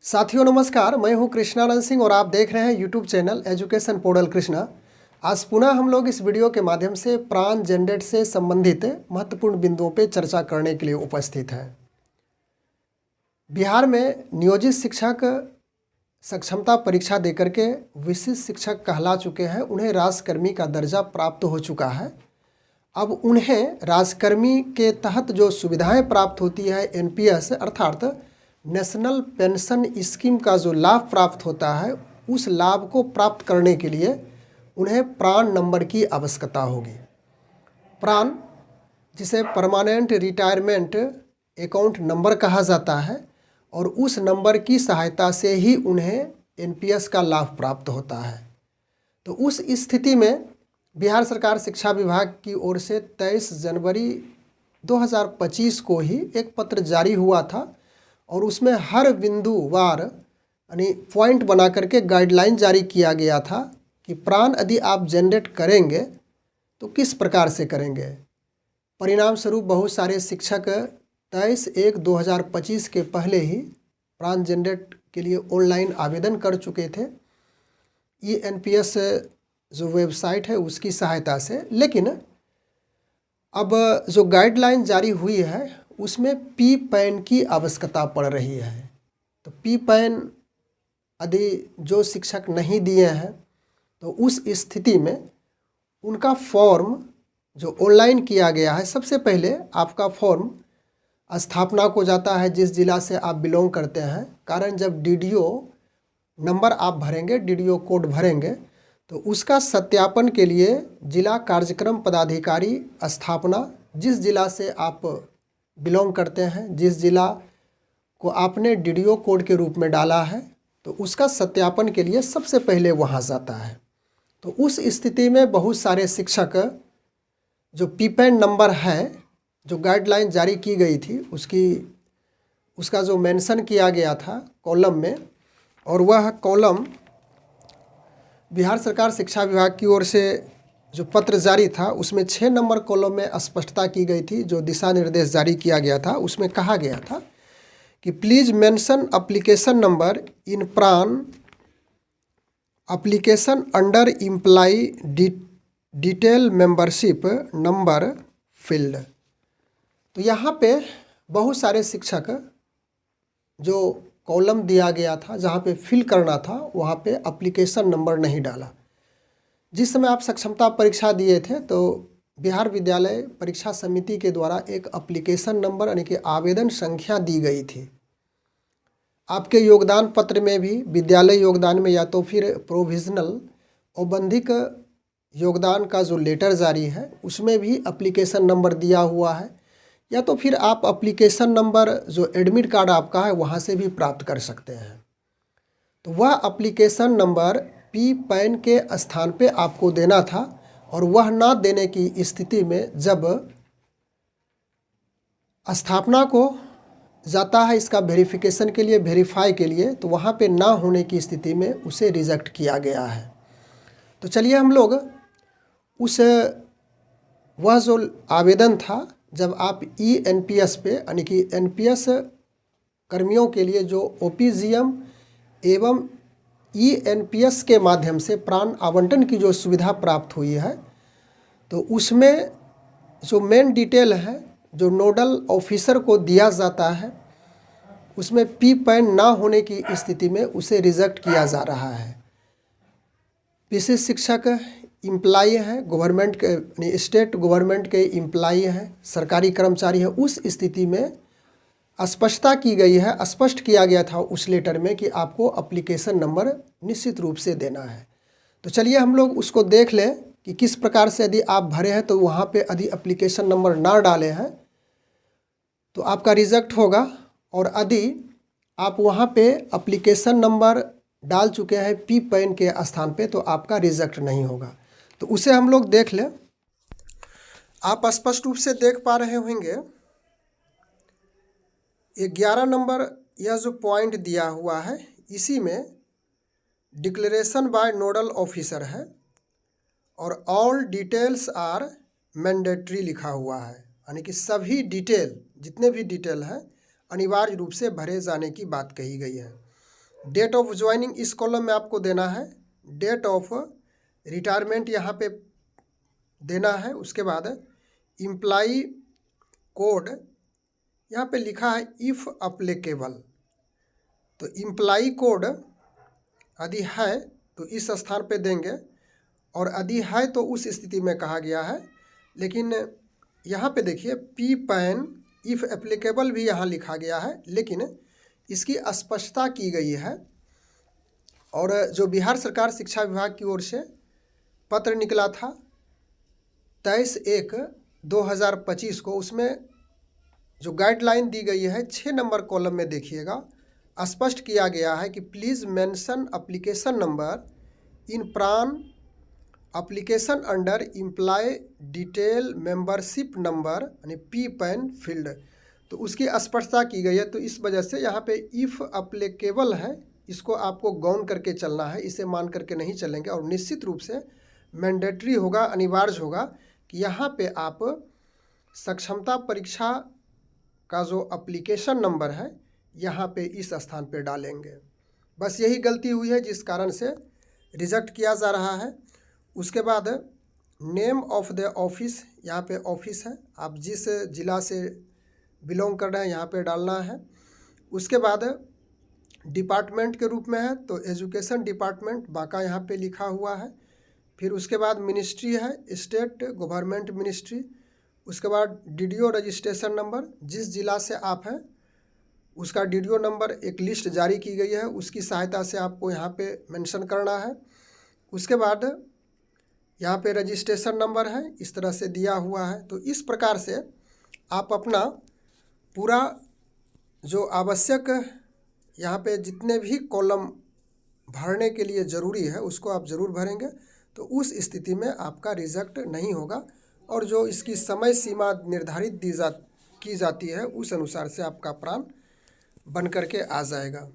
साथियों नमस्कार, मैं हूं कृष्णानंद सिंह और आप देख रहे हैं YouTube channel education portal Krishna. आज पुनः हम लोग इस वीडियो के माध्यम से प्राण जनरेट से संबंधित महत्वपूर्ण बिंदुओं पर चर्चा करने के लिए उपस्थित हैं। बिहार में नियोजित शिक्षक सक्षमता परीक्षा देकर के विशिष्ट शिक्षक कहला चुके हैं। उन्हें राजकर्मी का दर्जा प्राप्त हो चुका है। अब उन्हें राजकर्मी के तहत जो सुविधाएं प्राप्त होती है एनपीएस अर्थात नेशनल पेंशन स्कीम का जो लाभ प्राप्त होता है, उस लाभ को प्राप्त करने के लिए उन्हें प्राण नंबर की आवश्यकता होगी। प्राण जिसे परमानेंट रिटायरमेंट अकाउंट नंबर कहा जाता है और उस नंबर की सहायता से ही उन्हें एनपीएस का लाभ प्राप्त होता है। तो उस स्थिति में बिहार सरकार शिक्षा विभाग की ओर से 23 जनवरी 2025 को ही एक पत्र जारी हुआ था और उसमें हर बिंदुवार यानी पॉइंट बना करके गाइडलाइन जारी किया गया था कि प्राण यदि आप जनरेट करेंगे तो किस प्रकार से करेंगे। परिणाम स्वरूप बहुत सारे शिक्षक 23/1/2025 के पहले ही प्राण जनरेट के लिए ऑनलाइन आवेदन कर चुके थे एनपीएस जो वेबसाइट है उसकी सहायता से। लेकिन अब जो गाइडलाइन जारी हुई है उसमें पी पैन की आवश्यकता पड़ रही है। तो पी पैन यदि जो शिक्षक नहीं दिए हैं तो उस स्थिति में उनका फॉर्म जो ऑनलाइन किया गया है, सबसे पहले आपका फॉर्म स्थापना को जाता है जिस जिला से आप बिलोंग करते हैं। कारण जब डीडीओ नंबर आप भरेंगे, डीडीओ कोड भरेंगे, तो उसका सत्यापन के लिए जिला कार्यक्रम पदाधिकारी स्थापना जिस जिला से आप बिलोंग करते हैं, जिस जिला को आपने डीडीओ कोड के रूप में डाला है, तो उसका सत्यापन के लिए सबसे पहले वहाँ जाता है। तो उस स्थिति में बहुत सारे शिक्षक जो पीपैन नंबर है जो गाइडलाइन जारी की गई थी उसका जो मेंशन किया गया था कॉलम में, और वह कॉलम बिहार सरकार शिक्षा विभाग की ओर से जो पत्र जारी था उसमें 6 नंबर कॉलम में स्पष्टता की गई थी। जो दिशा निर्देश जारी किया गया था उसमें कहा गया था कि please mention application number in PRAN application under employee detail membership number field. तो यहाँ पे बहुत सारे शिक्षक जो कॉलम दिया गया था जहाँ पे फिल करना था वहाँ पे एप्लीकेशन नंबर नहीं डाला। जिस समय आप सक्षमता परीक्षा दिए थे तो बिहार विद्यालय परीक्षा समिति के द्वारा एक एप्लीकेशन नंबर यानी कि आवेदन संख्या दी गई थी। आपके योगदान पत्र में भी विद्यालय योगदान में या तो फिर प्रोविजनल औबंधिक योगदान का जो लेटर जारी है उसमें भी एप्लीकेशन नंबर दिया हुआ है, या तो फिर आप एप्लीकेशन नंबर जो एडमिट कार्ड आपका है वहाँ से भी प्राप्त कर सकते हैं। तो वह एप्लीकेशन नंबर पी पैन के स्थान पे आपको देना था, और वह ना देने की स्थिति में जब स्थापना को जाता है इसका वेरिफिकेशन के लिए, वेरीफाई के लिए, तो वहाँ पे ना होने की स्थिति में उसे रिजेक्ट किया गया है। तो चलिए हम लोग उस वह जो आवेदन था जब आप एनपीएस पे यानी कि एनपीएस कर्मियों के लिए जो ओपीजीएम एवं एनपीएस के माध्यम से प्राण आवंटन की जो सुविधा प्राप्त हुई है, तो उसमें जो मेन डिटेल है जो नोडल ऑफिसर को दिया जाता है उसमें पी पैन ना होने की स्थिति में उसे रिजेक्ट किया जा रहा है। विशिष्ट शिक्षक इम्प्लाई हैं, गवर्नमेंट के स्टेट गवर्नमेंट के इम्प्लाई हैं, सरकारी कर्मचारी हैं, उस स्थिति में स्पष्टता की गई है, स्पष्ट किया गया था उस लेटर में कि आपको एप्लीकेशन नंबर निश्चित रूप से देना है। तो चलिए हम लोग उसको देख लें कि किस प्रकार से यदि आप भरे हैं तो वहाँ पे यदि एप्लीकेशन नंबर ना डाले हैं तो आपका रिजेक्ट होगा, और यदि आप वहाँ पे एप्लीकेशन नंबर डाल चुके हैं पी पैन के स्थान पे तो आपका रिजेक्ट नहीं होगा। तो उसे हम लोग देख लें। आप स्पष्ट रूप से देख पा रहे होंगे 11 नंबर यह जो पॉइंट दिया हुआ है इसी में डिक्लेरेशन बाय नोडल ऑफिसर है और ऑल डिटेल्स आर मैंडेटरी लिखा हुआ है, यानी कि सभी डिटेल जितने भी डिटेल हैं अनिवार्य रूप से भरे जाने की बात कही गई है। डेट ऑफ ज्वाइनिंग इस कॉलम में आपको देना है, डेट ऑफ रिटायरमेंट यहाँ पे देना है। उसके बाद एम्प्लॉई कोड यहाँ पे लिखा है इफ़ अप्लीकेबल, तो एम्प्लॉई कोड यदि है तो इस स्थान पे देंगे, और यदि है तो उस स्थिति में कहा गया है। लेकिन यहाँ पे देखिए पी पैन इफ़ एप्लीकेबल भी यहाँ लिखा गया है, लेकिन इसकी स्पष्टता की गई है। और जो बिहार सरकार शिक्षा विभाग की ओर से पत्र निकला था 23/1/2025 को, उसमें जो गाइडलाइन दी गई है 6 नंबर कॉलम में देखिएगा, स्पष्ट किया गया है कि please mention application number in PRAN application under employ detail membership number यानी पी पैन फील्ड, तो उसकी स्पष्टता की गई है। तो इस वजह से यहाँ पे इफ़ एप्लीकेबल है, इसको आपको गौन करके चलना है, इसे मान करके नहीं चलेंगे। और निश्चित रूप से मैंडेटरी होगा, अनिवार्य होगा कि यहाँ पे आप सक्षमता परीक्षा का जो एप्लीकेशन नंबर है यहाँ पे इस स्थान पे डालेंगे। बस यही गलती हुई है जिस कारण से रिजेक्ट किया जा रहा है। उसके बाद नेम ऑफ द ऑफिस, यहाँ पे ऑफिस है, आप जिस जिला से बिलोंग कर रहे हैं यहाँ पे डालना है। उसके बाद डिपार्टमेंट के रूप में है तो एजुकेशन डिपार्टमेंट बांका यहाँ पे लिखा हुआ है। फिर उसके बाद मिनिस्ट्री है, स्टेट गवर्नमेंट मिनिस्ट्री। उसके बाद डीडीओ रजिस्ट्रेशन नंबर, जिस जिला से आप हैं उसका डीडीओ नंबर एक लिस्ट जारी की गई है, उसकी सहायता से आपको यहाँ पे मेंशन करना है। उसके बाद यहाँ पे रजिस्ट्रेशन नंबर है, इस तरह से दिया हुआ है। तो इस प्रकार से आप अपना पूरा जो आवश्यक यहाँ पे जितने भी कॉलम भरने के लिए ज़रूरी है उसको आप ज़रूर भरेंगे, तो उस स्थिति में आपका रिजेक्ट नहीं होगा। और जो इसकी समय सीमा निर्धारित की जाती है उस अनुसार से आपका प्राण बन करके आ जाएगा।